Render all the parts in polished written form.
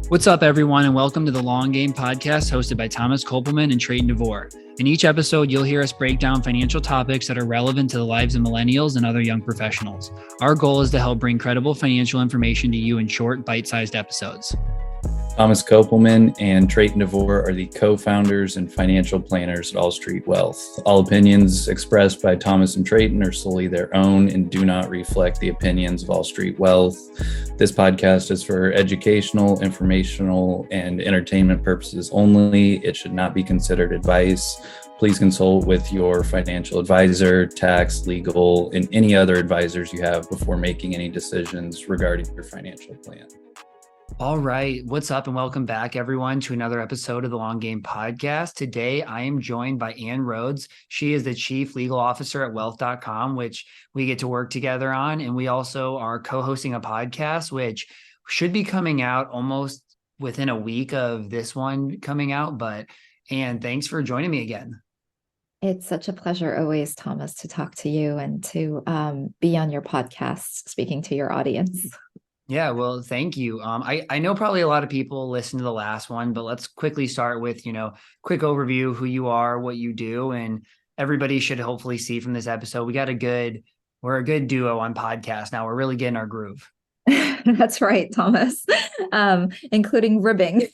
What's up, everyone, and welcome to the Long Game Podcast hosted by Thomas Kopelman and Trayton DeVore. In each episode, you'll hear us break down financial topics that are relevant to the lives of millennials and other young professionals. Our goal is to help bring credible financial information to you in short, bite-sized episodes. Thomas Kopelman and Trayton DeVore are the co-founders and financial planners at All Street Wealth. All opinions expressed by Thomas and Trayton are solely their own and do not reflect the opinions of All Street Wealth. This podcast is for educational, informational, and entertainment purposes only. It should not be considered advice. Please consult with your financial advisor, tax, legal, and any other advisors you have before making any decisions regarding your financial plan. All right. What's up, and welcome back, everyone, to another episode of the Long Game Podcast. Today, I am joined by Anne Rhodes. She is the Chief Legal Officer at wealth.com, which we get to work together on. And we also are co-hosting a podcast, which should be coming out almost within a week of this one coming out. But Anne, thanks for joining me again. It's such a pleasure always, Thomas, to talk to you and to be on your podcast, speaking to your audience. Yeah, well, thank you. I know probably a lot of people listened to the last one, but let's quickly start with, quick overview, who you are, what you do, and everybody should hopefully see from this episode. We're a good duo on podcast now. We're really getting our groove. That's right, Thomas, including ribbing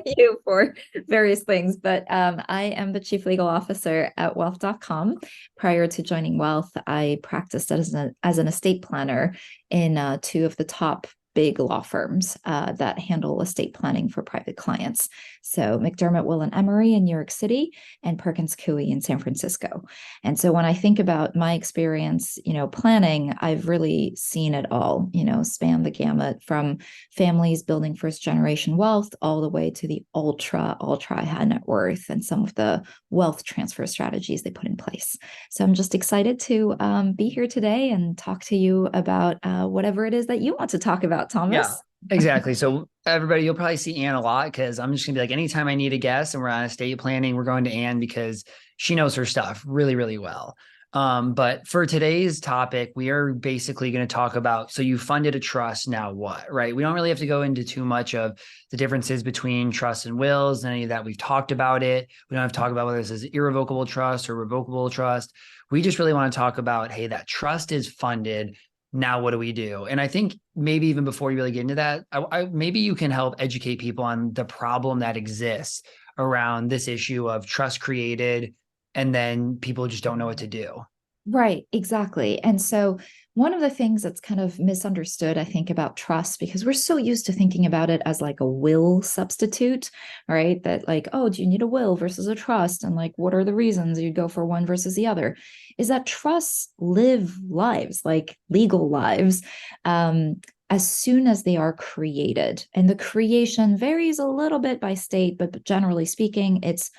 you for various things. But I am the Chief Legal Officer at wealth.com. Prior to joining Wealth, I practiced as an estate planner in two of the top big law firms that handle estate planning for private clients. So McDermott, Will & Emery in New York City and Perkins Coie in San Francisco. And so when I think about my experience, planning, I've really seen it all, span the gamut from families building first generation wealth all the way to the ultra high net worth and some of the wealth transfer strategies they put in place. So I'm just excited to be here today and talk to you about whatever it is that you want to talk about, Thomas. Yeah, exactly. So everybody, you'll probably see Anne a lot because I'm just gonna be like, anytime I need a guest and we're on estate planning, we're going to Anne because she knows her stuff really, really well. But for today's topic, we are basically going to talk about, so you funded a trust, now what, right? We don't really have to go into too much of the differences between trusts and wills and any of that. We've talked about it. We don't have to talk about whether this is irrevocable trust or revocable trust. We just really want to talk about, hey, that trust is funded. Now, what do we do? And I think maybe even before you really get into that, maybe you can help educate people on the problem that exists around this issue of trust created, and then people just don't know what to do. Right, exactly. And so one of the things that's kind of misunderstood, I think, about trust, because we're so used to thinking about it as like a will substitute, right? That like, oh, do you need a will versus a trust? And like, what are the reasons you'd go for one versus the other? Is that trusts live lives, like legal lives, as soon as they are created. And the creation varies a little bit by state, but generally speaking, it's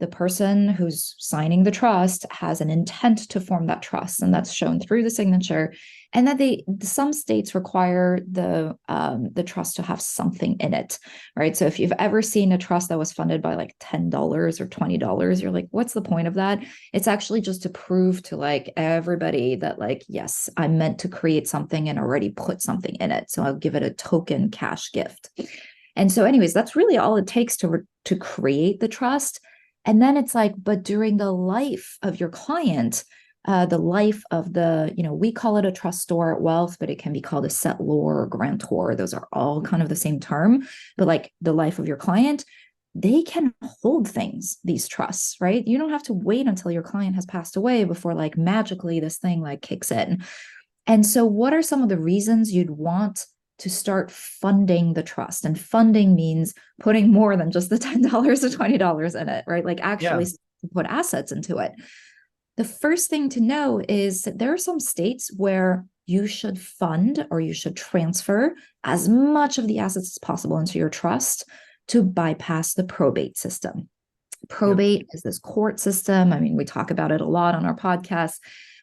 the person who's signing the trust has an intent to form that trust, and that's shown through the signature. And that some states require the trust to have something in it, right? So if you've ever seen a trust that was funded by like $10 or $20, you're like, what's the point of that? It's actually just to prove to like everybody that like, yes, I meant to create something and already put something in it. So I'll give it a token cash gift. And so anyways, that's really all it takes to create the trust. And then it's like, but during the life of your client, the life of the, we call it a trustor at Wealth, but it can be called a settlor or grantor. Those are all kind of the same term, but like the life of your client, they can hold things, these trusts, right? You don't have to wait until your client has passed away before like magically this thing like kicks in. And so what are some of the reasons you'd want to start funding the trust? And funding means putting more than just the $10 or $20 in it, right? Like actually put assets into it. The first thing to know is that there are some states where you should fund or you should transfer as much of the assets as possible into your trust to bypass the probate system. Probate is this court system. I mean, we talk about it a lot on our podcast,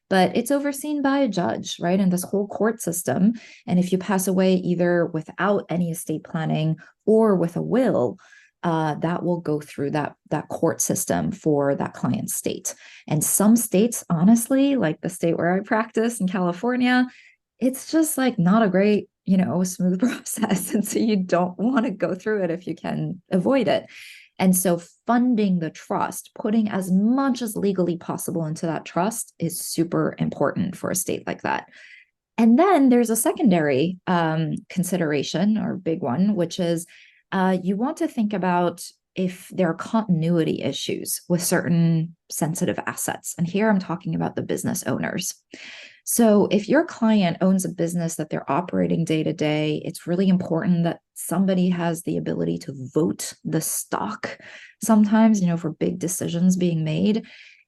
but it's overseen by a judge, right? And this whole court system. And if you pass away either without any estate planning or with a will, that will go through that court system for that client's state. And some states, honestly, like the state where I practice in California, it's just like not a great, a smooth process. And so you don't want to go through it if you can avoid it. And so funding the trust, putting as much as legally possible into that trust is super important for a state like that. And then there's a secondary consideration or big one, which is you want to think about if there are continuity issues with certain sensitive assets. And here I'm talking about the business owners. So if your client owns a business that they're operating day to day, it's really important that somebody has the ability to vote the stock. Sometimes, for big decisions being made,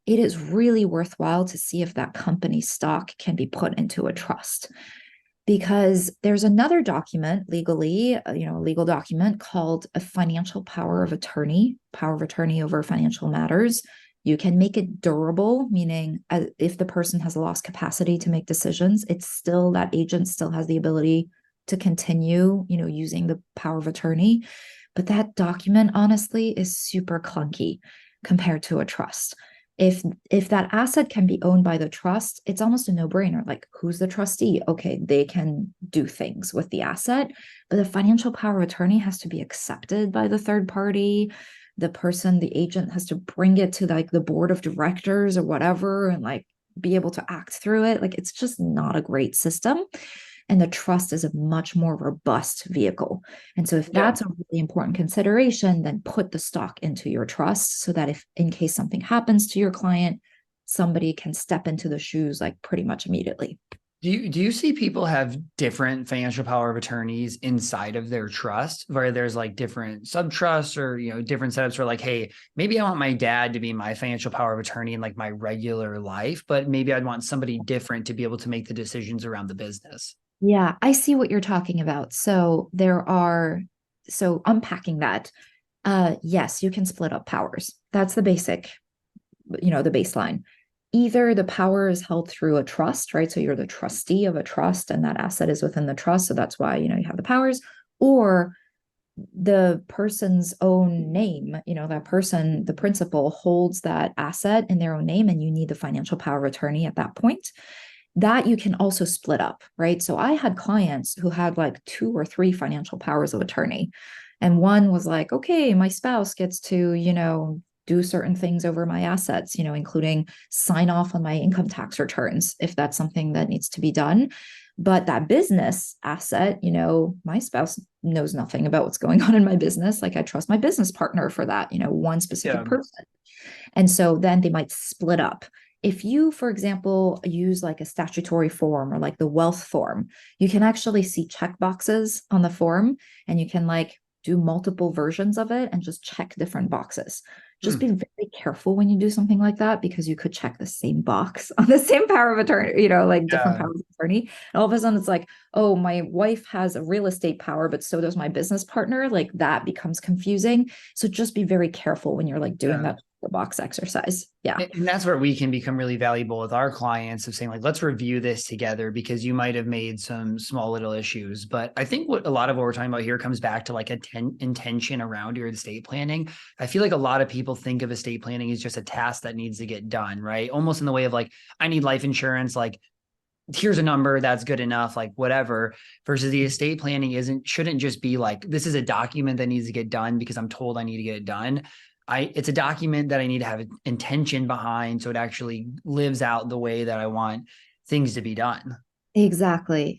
it is really worthwhile to see if that company stock can be put into a trust. Because there's another document legally, a legal document called a financial power of attorney over financial matters. You can make it durable, meaning if the person has lost capacity to make decisions, it's still that agent still has the ability to continue, using the power of attorney. But that document, honestly, is super clunky compared to a trust. If that asset can be owned by the trust, it's almost a no-brainer. Like, who's the trustee? Okay, they can do things with the asset, but the financial power of attorney has to be accepted by the third party. The agent has to bring it to like the board of directors or whatever and like be able to act through it. Like, it's just not a great system. And the trust is a much more robust vehicle. And so if that's a really important consideration, then put the stock into your trust so that if in case something happens to your client, somebody can step into the shoes like pretty much immediately. Do you see people have different financial power of attorneys inside of their trust, where there's like different sub trusts or different setups where like, hey, maybe I want my dad to be my financial power of attorney in like my regular life, but maybe I'd want somebody different to be able to make the decisions around the business. Yeah, I see what you're talking about. So unpacking that, yes, you can split up powers. That's the basic, the baseline. Either the power is held through a trust, right? So you're the trustee of a trust and that asset is within the trust. So that's why, you have the powers, or the person's own name, that person, the principal holds that asset in their own name and you need the financial power of attorney at that point. That you can also split up, right? So I had clients who had like 2 or 3 financial powers of attorney. And one was like, okay, my spouse gets to, do certain things over my assets, including sign off on my income tax returns if that's something that needs to be done. But that business asset, my spouse knows nothing about what's going on in my business. Like, I trust my business partner for that, one specific person. And so then they might split up. If you, for example, use like a statutory form or like the wealth form, you can actually see check boxes on the form and you can like do multiple versions of it and just check different boxes. Just be very careful when you do something like that, because you could check the same box on the same power of attorney, like different powers of attorney. And all of a sudden it's like, oh, my wife has a real estate power, but so does my business partner. Like, that becomes confusing. So just be very careful when you're like doing that box exercise. Yeah. And that's where we can become really valuable with our clients of saying like, let's review this together, because you might have made some small little issues. But I think a lot of what we're talking about here comes back to like intention around your estate planning. I feel like a lot of people think of estate planning as just a task that needs to get done, right? Almost in the way of like, I need life insurance, like, here's a number that's good enough, like whatever, versus the estate planning shouldn't just be like, this is a document that needs to get done because I'm told I need to get it done. It's a document that I need to have intention behind, so it actually lives out the way that I want things to be done. Exactly.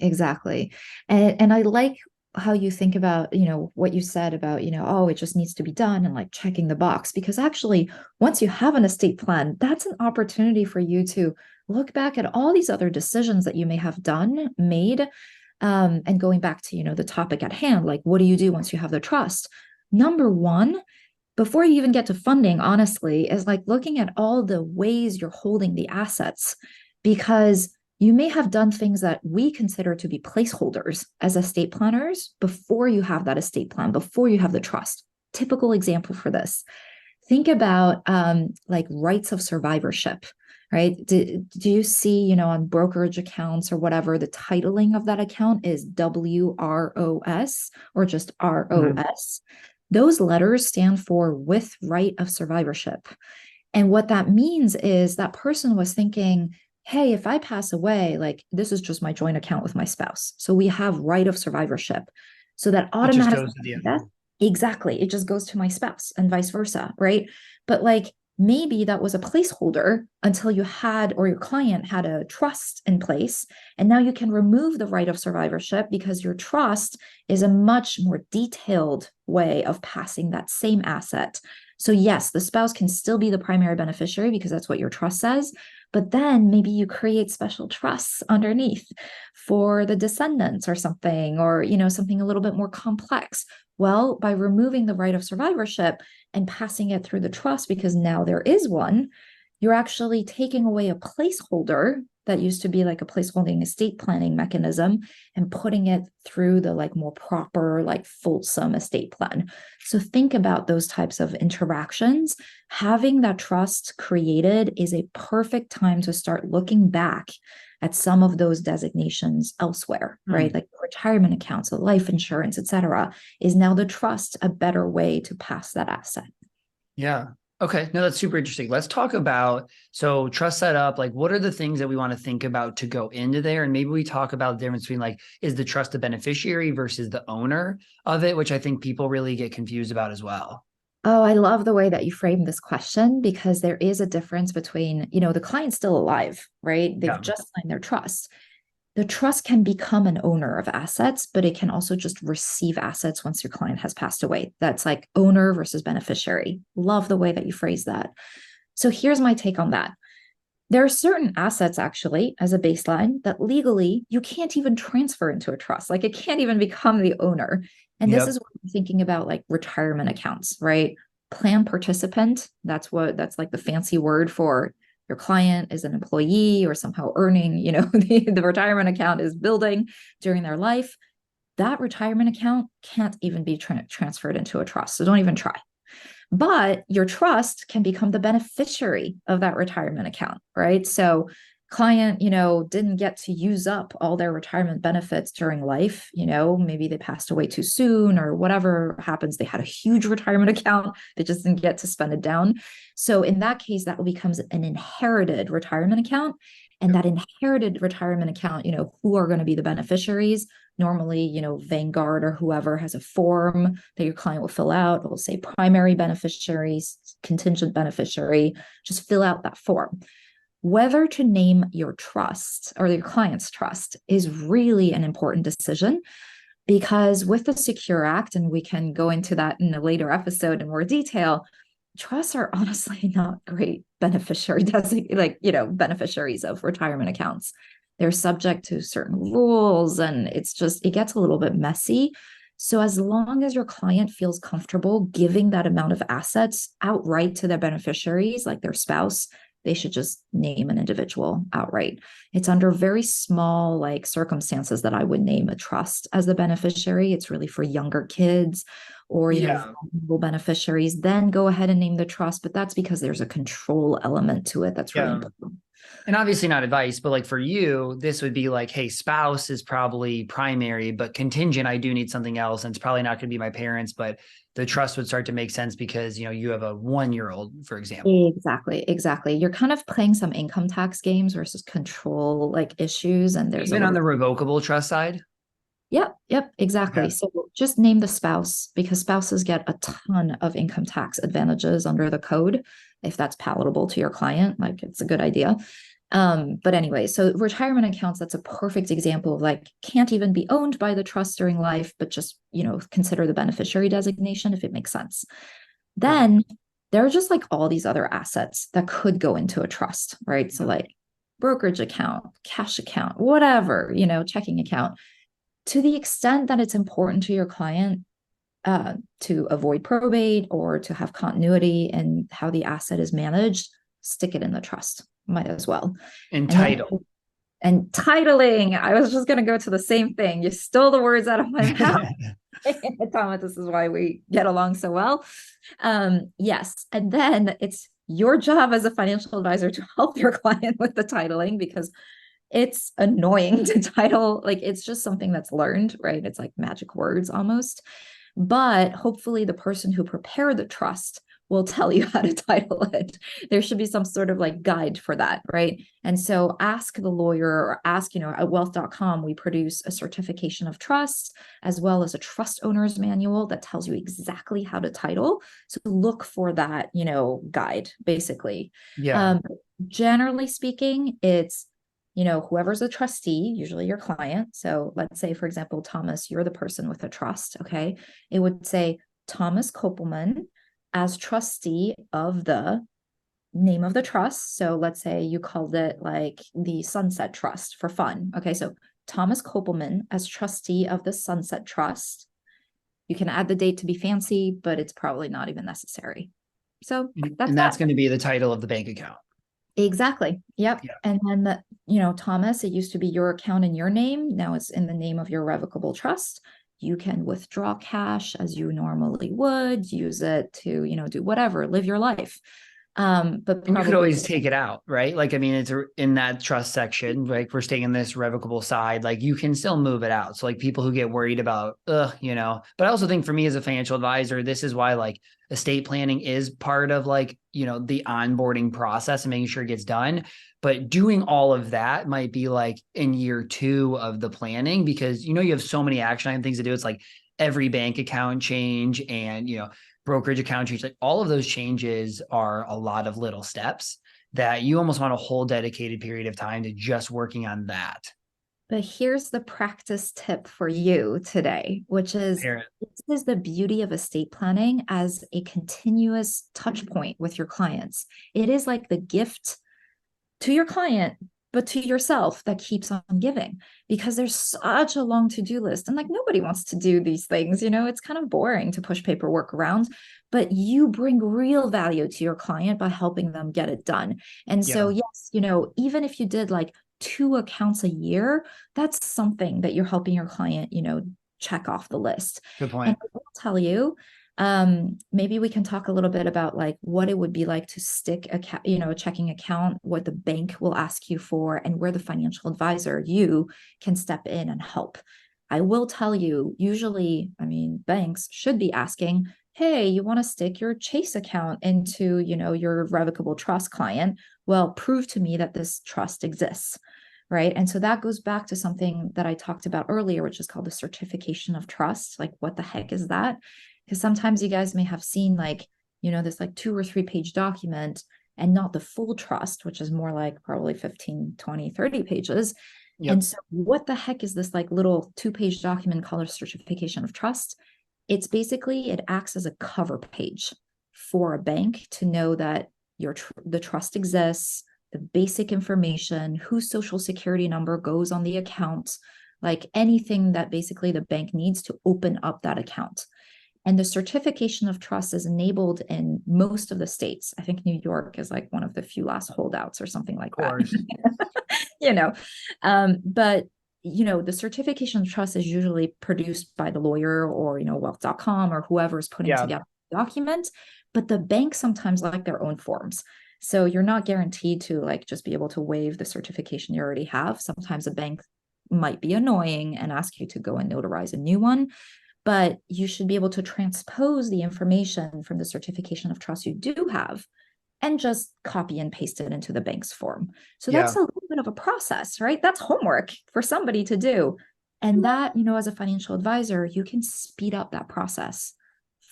And I like how you think about, what you said about, oh, it just needs to be done and like checking the box, because actually once you have an estate plan, that's an opportunity for you to look back at all these other decisions that you may have made, and going back to, the topic at hand, like, what do you do once you have the trust? Number one, before you even get to funding, honestly, is like looking at all the ways you're holding the assets, because you may have done things that we consider to be placeholders as estate planners before you have that estate plan, before you have the trust. Typical example for this. Think about like rights of survivorship, right? Do you see, on brokerage accounts or whatever, the titling of that account is WROS or just ROS. Mm-hmm. Those letters stand for with right of survivorship. And what that means is that person was thinking, hey, if I pass away, like this is just my joint account with my spouse. So we have right of survivorship. So that It just automatically, goes to the death, exactly, it just goes to my spouse and vice versa, right? But like maybe that was a placeholder until you had or your client had a trust in place. And now you can remove the right of survivorship because your trust is a much more detailed way of passing that same asset. So, yes, the spouse can still be the primary beneficiary because that's what your trust says. But then maybe you create special trusts underneath for the descendants or something, or, something a little bit more complex. Well, by removing the right of survivorship and passing it through the trust, because now there is one, you're actually taking away a placeholder that used to be like a placeholding estate planning mechanism and putting it through the like more proper, like fulsome estate plan. So think about those types of interactions. Having that trust created is a perfect time to start looking back at some of those designations elsewhere, right? Like retirement accounts, life insurance, etc. Is now the trust a better way to pass that asset? Yeah. Okay. No, that's super interesting. Let's talk about, so trust setup, like what are the things that we want to think about to go into there? And maybe we talk about the difference between like, is the trust the beneficiary versus the owner of it, which I think people really get confused about as well. Oh, I love the way that you framed this question because there is a difference between, the client's still alive, right? They've Yeah. just signed their trust. The trust can become an owner of assets, but it can also just receive assets once your client has passed away. That's like owner versus beneficiary. Love the way that you phrase that. So here's my take on that. There are certain assets, actually, as a baseline, that legally you can't even transfer into a trust. Like it can't even become the owner. And this Yep. is what I'm thinking about, like retirement accounts, right? Plan participant. That's like the fancy word for your client is an employee or somehow earning, the retirement account is building during their life. That retirement account can't even be transferred into a trust. So don't even try. But your trust can become the beneficiary of that retirement account, right? So client, didn't get to use up all their retirement benefits during life, maybe they passed away too soon or whatever happens, they had a huge retirement account, they just didn't get to spend it down. So in that case, that becomes an inherited retirement account. And that inherited retirement account, who are going to be the beneficiaries? Normally, Vanguard or whoever has a form that your client will fill out. It will say primary beneficiaries, contingent beneficiary. Just fill out that form. Whether to name your trust or your client's trust is really an important decision because with the Secure Act, and we can go into that in a later episode in more detail, trusts are honestly not great beneficiary beneficiaries of retirement accounts. They're subject to certain rules and it gets a little bit messy. So as long as your client feels comfortable giving that amount of assets outright to their beneficiaries, like their spouse, they should just name an individual outright. It's under very small like circumstances that I would name a trust as the beneficiary. It's really for younger kids or Yeah. vulnerable beneficiaries. Then go ahead and name the trust, but that's because there's a control element to it that's really Yeah. important. And obviously not advice, but like for you, this would be like, hey, spouse is probably primary, but contingent, I do need something else. And it's probably not going to be my parents, but the trust would start to make sense because, you have a 1-year-old, for example. Exactly. You're kind of playing some income tax games versus control like issues, and there's a Even on little. the revocable trust side. Yep, exactly. Okay. So just name the spouse because spouses get a ton of income tax advantages under the code if that's palatable to your client. Like it's a good idea. But anyway, so retirement accounts, that's a perfect example of like can't even be owned by the trust during life, but just, consider the beneficiary designation if it makes sense. Perfect. Then there are just like all these other assets that could go into a trust, right? So like brokerage account, cash account, whatever, checking account. To the extent that it's important to your client to avoid probate or to have continuity in how the asset is managed, stick it in the trust. Might as well. And then Entitled. and titling. I was just going to go to the same thing. You stole the words out of my mouth. Thomas, this is why we get along so well. Yes. And then it's your job as a financial advisor to help your client with the titling because it's annoying to title. Like it's just something that's learned, right? It's like magic words almost. But hopefully, the person who prepared the trust will tell you how to title it. There should be some sort of like guide for that, right? And so ask the lawyer, or ask, at wealth.com, we produce a certification of trust as well as a trust owner's manual that tells you exactly how to title. So look for that, guide, basically. Yeah. Generally speaking, it's, whoever's a trustee, usually your client. So let's say, for example, Thomas, you're the person with a trust. Okay. It would say Thomas Kopelman as trustee of the name of the trust. So let's say you called it like the Sunset Trust for fun. Okay. So Thomas Kopelman as trustee of the Sunset Trust. You can add the date to be fancy, but it's probably not even necessary. So And that's going to be the title of the bank account. Exactly. Yep. Yeah. And then, Thomas, it used to be your account in your name. Now it's in the name of your revocable trust. You can withdraw cash as you normally would, use it to, do whatever, live your life. But and you could always take it out, right? Like, I mean, it's in that trust section, like we're staying in this revocable side, like you can still move it out. So like people who get worried about, but I also think for me as a financial advisor, this is why like estate planning is part of like, the onboarding process and making sure it gets done. But doing all of that might be like in year 2 of the planning, because, you have so many action item things to do. It's like every bank account change and, brokerage account change, like all of those changes are a lot of little steps that you almost want a whole dedicated period of time to just working on that. But here's the practice tip for you today, which is this is the beauty of estate planning as a continuous touch point with your clients. It is like the gift to your client, but to yourself that keeps on giving, because there's such a long to-do list. And like nobody wants to do these things, it's kind of boring to push paperwork around, but you bring real value to your client by helping them get it done. And so, yes, even if you did like 2 accounts a year, that's something that you're helping your client, check off the list. Good point. And I will tell you, maybe we can talk a little bit about like what it would be like to stick a checking account, what the bank will ask you for, and where the financial advisor, you, can step in and help. I will tell you, usually, banks should be asking, hey, you want to stick your Chase account into, your revocable trust client? Well, prove to me that this trust exists. Right. And so that goes back to something that I talked about earlier, which is called the certification of trust. Like, what the heck is that? Because sometimes you guys may have seen like, this like 2 or 3 page document and not the full trust, which is more like probably 15, 20, 30 pages. Yep. And so what the heck is this like little 2-page document called a certification of trust? It's basically, it acts as a cover page for a bank to know that the trust exists, the basic information, whose social security number goes on the account, like anything that basically the bank needs to open up that account. And the certification of trust is enabled in most of the states. I think New York is like one of the few last holdouts or something like that. But the certification of trust is usually produced by the lawyer or, wealth.com or whoever's putting together the document. But the banks sometimes like their own forms. So you're not guaranteed to like just be able to waive the certification you already have. Sometimes a bank might be annoying and ask you to go and notarize a new one. But you should be able to transpose the information from the certification of trust you do have and just copy and paste it into the bank's form. So that's a little bit of a process, right? That's homework for somebody to do. And that, as a financial advisor, you can speed up that process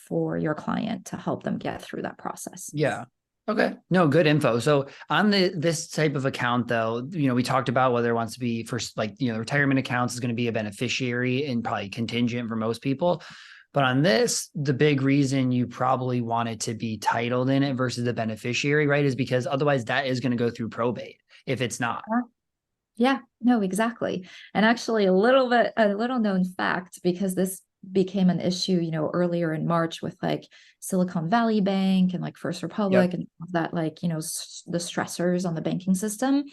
for your client to help them get through that process. Yeah. Okay. No, good info. So on this type of account though, we talked about whether it wants to be for like, retirement accounts is going to be a beneficiary and probably contingent for most people. But on this, the big reason you probably want it to be titled in it versus the beneficiary, right, is because otherwise that is going to go through probate if it's not. Yeah, no, exactly. And actually a little known fact, because this became an issue, earlier in March with like Silicon Valley Bank and like First Republic and that, like, the stressors on the banking system,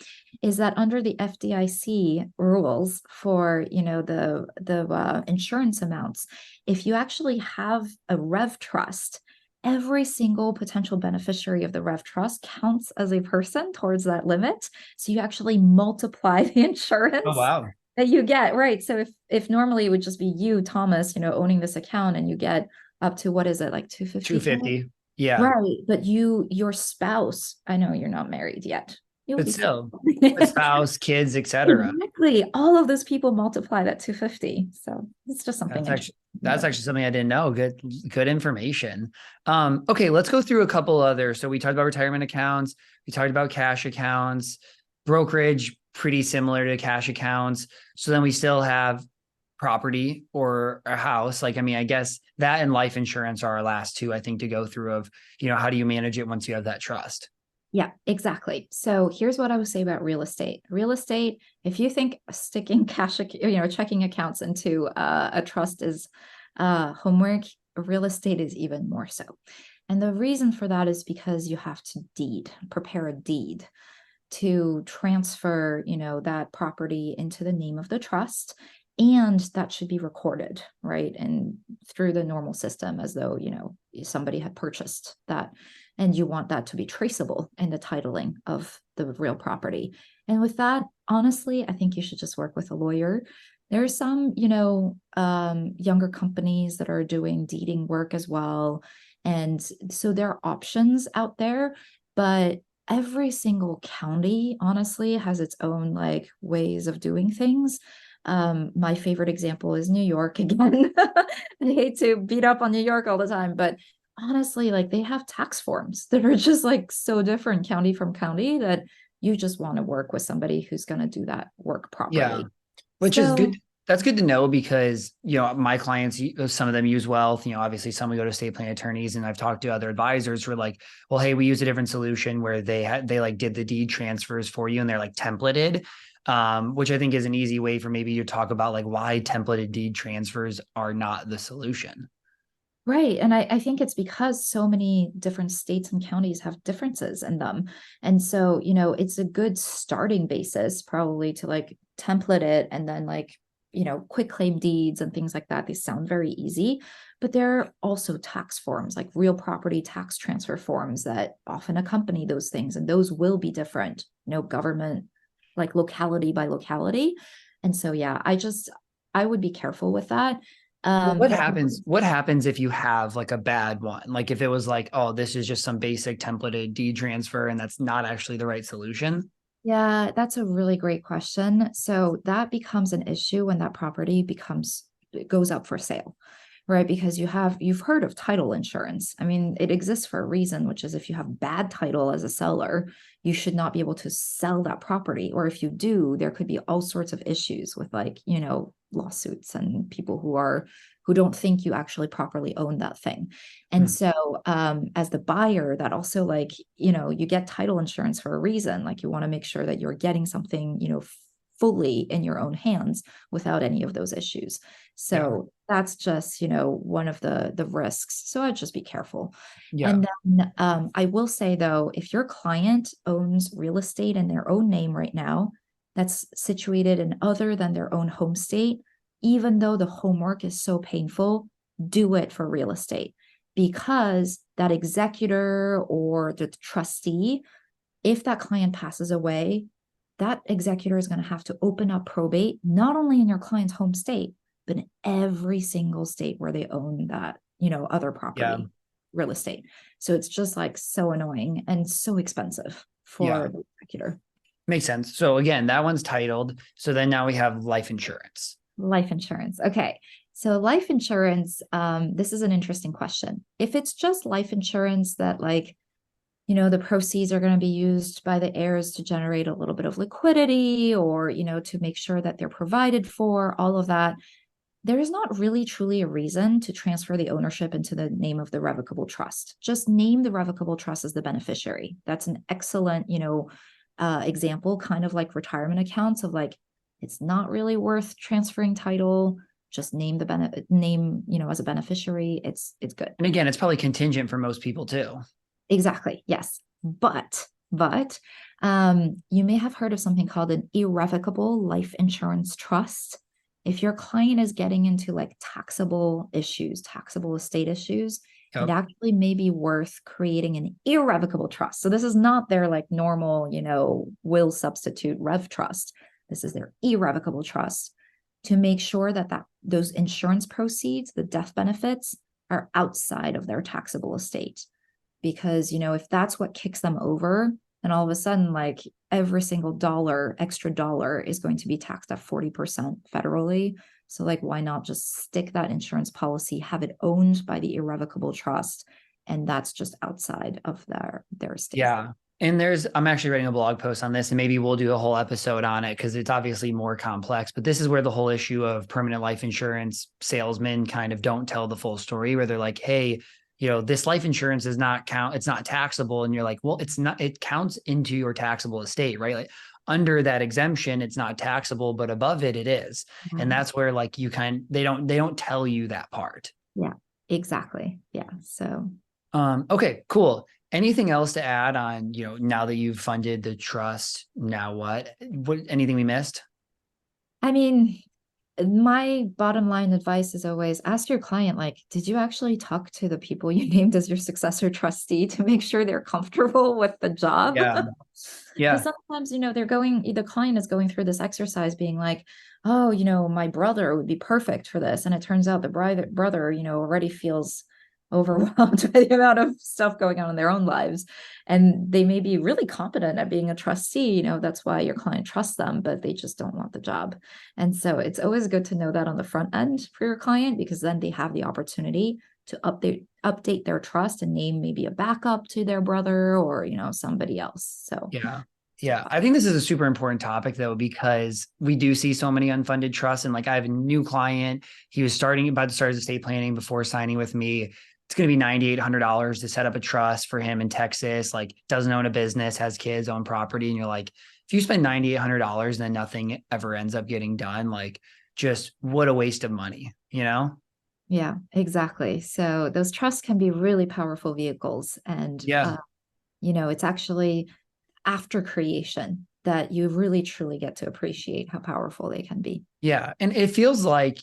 is that under the FDIC rules for, the insurance amounts, if you actually have a Rev Trust, every single potential beneficiary of the Rev Trust counts as a person towards that limit. So you actually multiply the insurance. Oh, wow. That you get, right? So if normally it would just be you, Thomas, owning this account, and you get up to, what is it, like 250? 250. Yeah. Right. But your spouse, I know you're not married yet. You'll But be fine. still, a spouse, kids, etc. Exactly. All of those people multiply that 250. So it's just something That's actually interesting. that's actually something I didn't know. Good information. Okay, let's go through a couple other. So we talked about retirement accounts, we talked about cash accounts, brokerage, pretty similar to cash accounts. So then we still have property or a house. Like, I mean, I guess that and life insurance are our last two, I think, to go through of, how do you manage it once you have that trust? Yeah, exactly. So here's what I would say about real estate. Real estate, if you think sticking checking accounts into a trust is homework, real estate is even more so. And the reason for that is because you have to prepare a deed to transfer, that property into the name of the trust. And that should be recorded, right? And through the normal system as though, somebody had purchased that. And you want that to be traceable in the titling of the real property. And with that, honestly, I think you should just work with a lawyer. There are some, younger companies that are doing deeding work as well. And so there are options out there, but every single county honestly has its own like ways of doing things. My favorite example is New York again. I hate to beat up on New York all the time, but honestly, like they have tax forms that are just like so different county from county that you just want to work with somebody who's going to do that work Yeah. properly. Which is So good. That's good to know because, my clients, some of them use wealth, obviously some we go to estate plan attorneys, and I've talked to other advisors who are like, well, hey, we use a different solution where they like did the deed transfers for you and they're like templated, which I think is an easy way for maybe you talk about like why templated deed transfers are not the solution. right. And I think it's because so many different states and counties have differences in them. And so, it's a good starting basis probably to like template it and then like, quick claim deeds and things like that. They sound very easy, but there are also tax forms like real property tax transfer forms that often accompany those things. And those will be different, government, like locality by locality. And so, yeah, I would be careful with that. Well, what But happens? What happens if you have like a bad one? Like if it was like, oh, this is just some basic templated deed transfer, and that's not actually the right solution. yeah, that's a really great question. So that becomes an issue when that property it goes up for sale, right? Because you've heard of title insurance. I mean, it exists for a reason, which is if you have bad title as a seller, you should not be able to sell that property. Or if you do, there could be all sorts of issues with like, lawsuits and people who don't think you actually properly own that thing. And Hmm. so as the buyer, that also like, you get title insurance for a reason. Like you want to make sure that you're getting something, fully in your own hands without any of those issues. Yeah. So that's just, one of the risks. So I'd just be careful. Yeah. And then I will say though, if your client owns real estate in their own name right now, that's situated in other than their own home state, even though the homework is so painful, do it for real estate because that executor or the trustee, if that client passes away, that executor is going to have to open up probate, not only in your client's home state, but in every single state where they own that, other Yeah. property, real estate. So it's just like so annoying and so expensive Yeah. for the executor. Makes sense. So again, that one's titled. So then now we have life insurance. Life insurance. Okay. So life insurance, this is an interesting question. If it's just life insurance that like, the proceeds are going to be used by the heirs to generate a little bit of liquidity or, to make sure that they're provided for, all of that, there is not really truly a reason to transfer the ownership into the name of the revocable trust. Just name the revocable trust as the beneficiary. That's an excellent, example, kind of like retirement accounts of like, it's not really worth transferring title. Just name the name, as a beneficiary. It's good. And again, it's probably contingent for most people too. Exactly. Yes. But you may have heard of something called an irrevocable life insurance trust. If your client is getting into like taxable issues, taxable estate issues, it Yep. actually may be worth creating an irrevocable trust. So this is not their like normal, will substitute rev trust. This is their irrevocable trust to make sure that those insurance proceeds, the death benefits, are outside of their taxable estate. because, if that's what kicks them over, then all of a sudden, like every single extra dollar is going to be taxed at 40% federally. So like, why not just stick that insurance policy, have it owned by the irrevocable trust, and that's just outside of their estate. Yeah. And I'm actually writing a blog post on this, and maybe we'll do a whole episode on it because it's obviously more complex. But this is where the whole issue of permanent life insurance salesmen kind of don't tell the full story, where they're like, hey, this life insurance it's not taxable. And you're like, well, it's not, it counts into your taxable estate, right? Like under that exemption, it's not taxable, but above it, it is. Yeah. And that's where like they don't tell you that part. Yeah, exactly. Yeah. So, okay, cool. Anything else to add on, now that you've funded the trust, now what anything we missed? I mean, my bottom line advice is always ask your client, like, did you actually talk to the people you named as your successor trustee to make sure they're comfortable with the job? Yeah. Because sometimes, the client is going through this exercise being like, oh, my brother would be perfect for this. And it turns out the brother, already feels overwhelmed by the amount of stuff going on in their own lives. And they may be really competent at being a trustee, that's why your client trusts them, but they just don't want the job. And so it's always good to know that on the front end for your client, because then they have the opportunity to update their trust and name maybe a backup to their brother or, somebody else. So yeah. I think this is a super important topic though, because we do see so many unfunded trusts. And like I have a new client, he was about to start his estate planning before signing with me. It's going to be $9,800 to set up a trust for him in Texas, like doesn't own a business, has kids, own property. And you're like, if you spend $9,800 and then nothing ever ends up getting done, like just what a waste of money, Yeah, exactly. So those trusts can be really powerful vehicles. And, it's actually after creation that you really truly get to appreciate how powerful they can be. Yeah. And it feels like,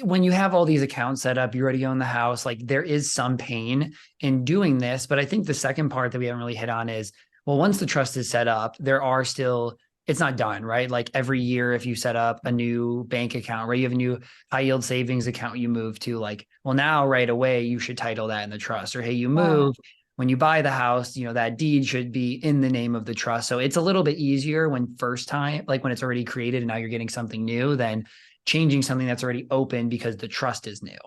when you have all these accounts set up, you already own the house, like there is some pain in doing this. But I think the second part that we haven't really hit on is, well, once the trust is set up, it's not done, right? Like every year, if you set up a new bank account, right, you have a new high yield savings account you move to, like, well, now right away, you should title that in the trust, or hey, you move. When you buy the house, that deed should be in the name of the trust. So it's a little bit easier when it's already created and now you're getting something new than changing something that's already open because the trust is new.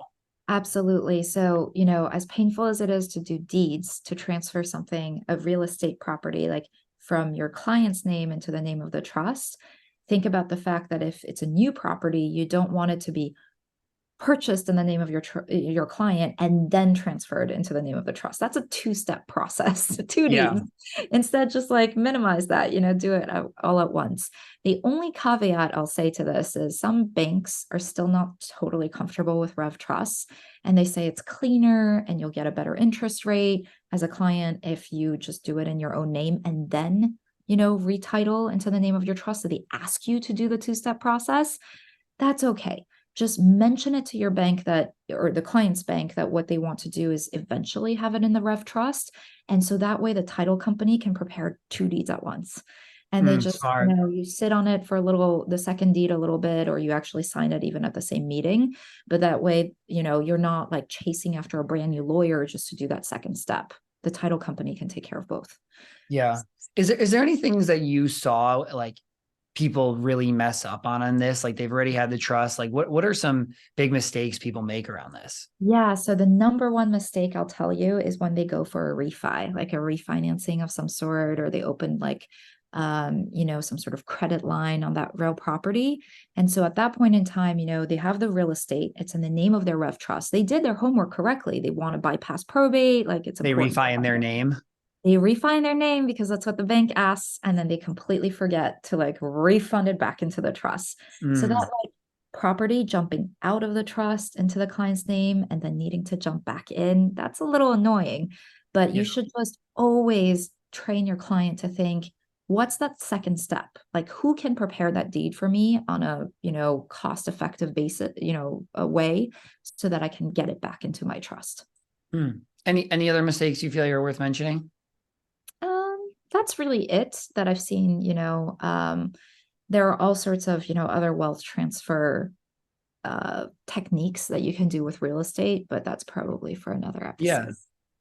Absolutely. So, as painful as it is to do deeds, to transfer something of real estate property, like from your client's name into the name of the trust, think about the fact that if it's a new property, you don't want it to be purchased in the name of your client and then transferred into the name of the trust. That's a two-step process, two deeds. Instead, just like minimize that, do it all at once. The only caveat I'll say to this is some banks are still not totally comfortable with Rev Trusts, and they say it's cleaner and you'll get a better interest rate as a client if you just do it in your own name and then, retitle into the name of your trust. So they ask you to do the two-step process. That's okay. Just mention it to your bank or the client's bank that what they want to do is eventually have it in the Rev Trust. And so that way the title company can prepare two deeds at once. And they just, you sit on it for the second deed a little bit, or you actually sign it even at the same meeting. But that way, you're not like chasing after a brand new lawyer just to do that second step. The title company can take care of both. Yeah. Is there any things that you saw like people really mess up on this? Like they've already had the trust. Like what are some big mistakes people make around this? Yeah. So the number one mistake I'll tell you is when they go for a refi, like a refinancing of some sort, or they open like, some sort of credit line on that real property. And so at that point in time, they have the real estate. It's in the name of their Rev Trust. They did their homework correctly. They want to bypass probate. Like they refi in their name. They refine their name because that's what the bank asks, and then they completely forget to like refund it back into the trust. So that like property jumping out of the trust into the client's name and then needing to jump back in, that's a little annoying. But you should just always train your client to think, what's that second step? Like who can prepare that deed for me on a, cost-effective basis, a way so that I can get it back into my trust. Any other mistakes you feel you're worth mentioning? That's really it that I've seen. There are all sorts of, other wealth transfer techniques that you can do with real estate, but that's probably for another episode. Yeah.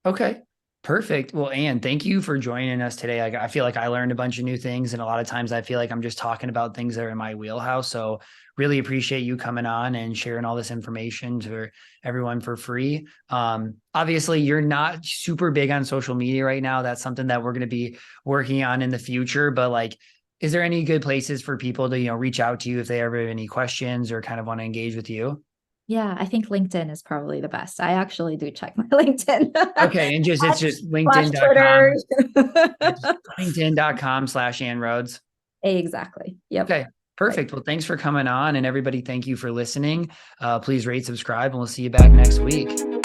Okay. Perfect. Well, Anne, thank you for joining us today. I feel like I learned a bunch of new things, and a lot of times I feel like I'm just talking about things that are in my wheelhouse. So really appreciate you coming on and sharing all this information to everyone for free. Obviously, you're not super big on social media right now. That's something that we're going to be working on in the future. But like, is there any good places for people to, reach out to you if they ever have any questions or kind of want to engage with you? Yeah, I think LinkedIn is probably the best. I actually do check my LinkedIn. Okay. And it's just Slash Twitter. linkedin.com, linkedin.com/ Anne Rhodes. Exactly. Yep. Okay, perfect. Well, thanks for coming on, and everybody, thank you for listening. Please rate, subscribe, and we'll see you back next week.